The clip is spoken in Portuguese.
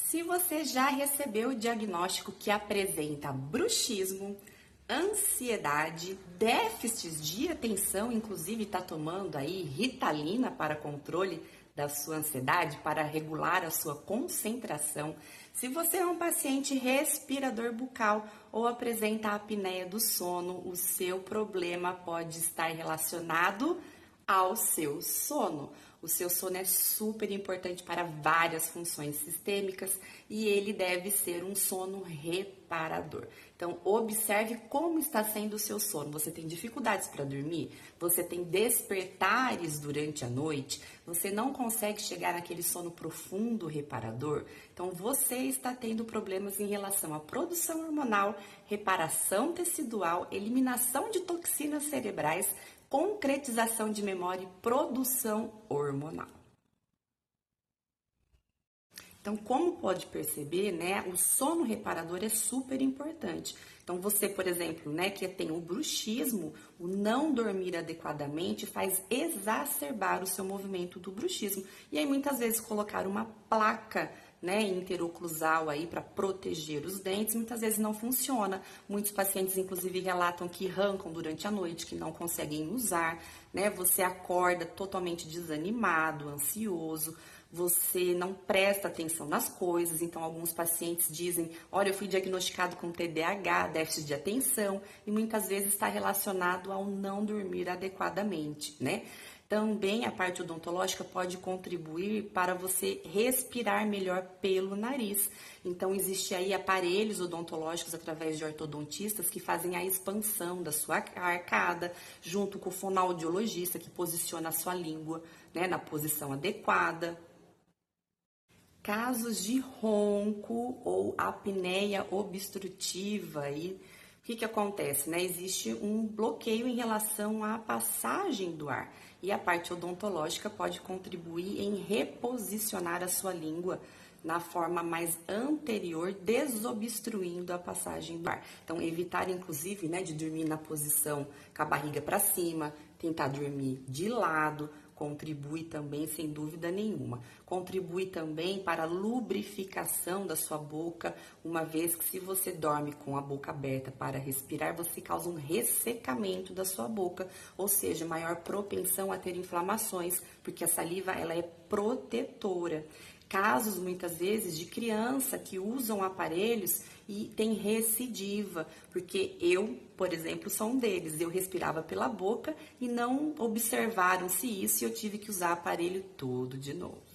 Se você já recebeu o diagnóstico que apresenta bruxismo, ansiedade, déficits de atenção, inclusive está tomando aí Ritalina para controle da sua ansiedade, para regular a sua concentração. Se você é um paciente respirador bucal ou apresenta apneia do sono, o seu problema pode estar relacionado ao seu sono. O seu sono é super importante para várias funções sistêmicas e ele deve ser um sono reparador. Então, observe como está sendo o seu sono. Você tem dificuldades para dormir? Você tem despertares durante a noite? Você não consegue chegar naquele sono profundo reparador? Então, você está tendo problemas em relação à produção hormonal, reparação tecidual, eliminação de toxinas cerebrais, concretização de memória e produção hormonal. Então, como pode perceber, né, o sono reparador é super importante. Então, você, por exemplo, né, que tem o bruxismo, o não dormir adequadamente faz exacerbar o seu movimento do bruxismo. E aí, muitas vezes, colocar uma placa, né, interoclusal aí para proteger os dentes, muitas vezes não funciona. Muitos pacientes, inclusive, relatam que arrancam durante a noite, que não conseguem usar, né? Você acorda totalmente desanimado, ansioso, você não presta atenção nas coisas. Então, alguns pacientes dizem: olha, eu fui diagnosticado com TDAH, déficit de atenção, e muitas vezes está relacionado ao não dormir adequadamente, né? Também a parte odontológica pode contribuir para você respirar melhor pelo nariz. Então, existe aí aparelhos odontológicos através de ortodontistas que fazem a expansão da sua arcada, junto com o fonoaudiologista que posiciona a sua língua, né, na posição adequada. Casos de ronco ou apneia obstrutiva, aí o que acontece, né? Existe um bloqueio em relação à passagem do ar e a parte odontológica pode contribuir em reposicionar a sua língua na forma mais anterior, desobstruindo a passagem do ar. Então, evitar, inclusive, né, de dormir na posição com a barriga para cima, tentar dormir de lado, contribui também, sem dúvida nenhuma. Contribui também para a lubrificação da sua boca, uma vez que se você dorme com a boca aberta para respirar, você causa um ressecamento da sua boca, ou seja, maior propensão a ter inflamações, porque a saliva ela é protetora. Casos, muitas vezes, de criança que usam aparelhos e tem recidiva, porque eu, por exemplo, sou um deles. Eu respirava pela boca e não observaram-se isso e eu tive que usar aparelho todo de novo.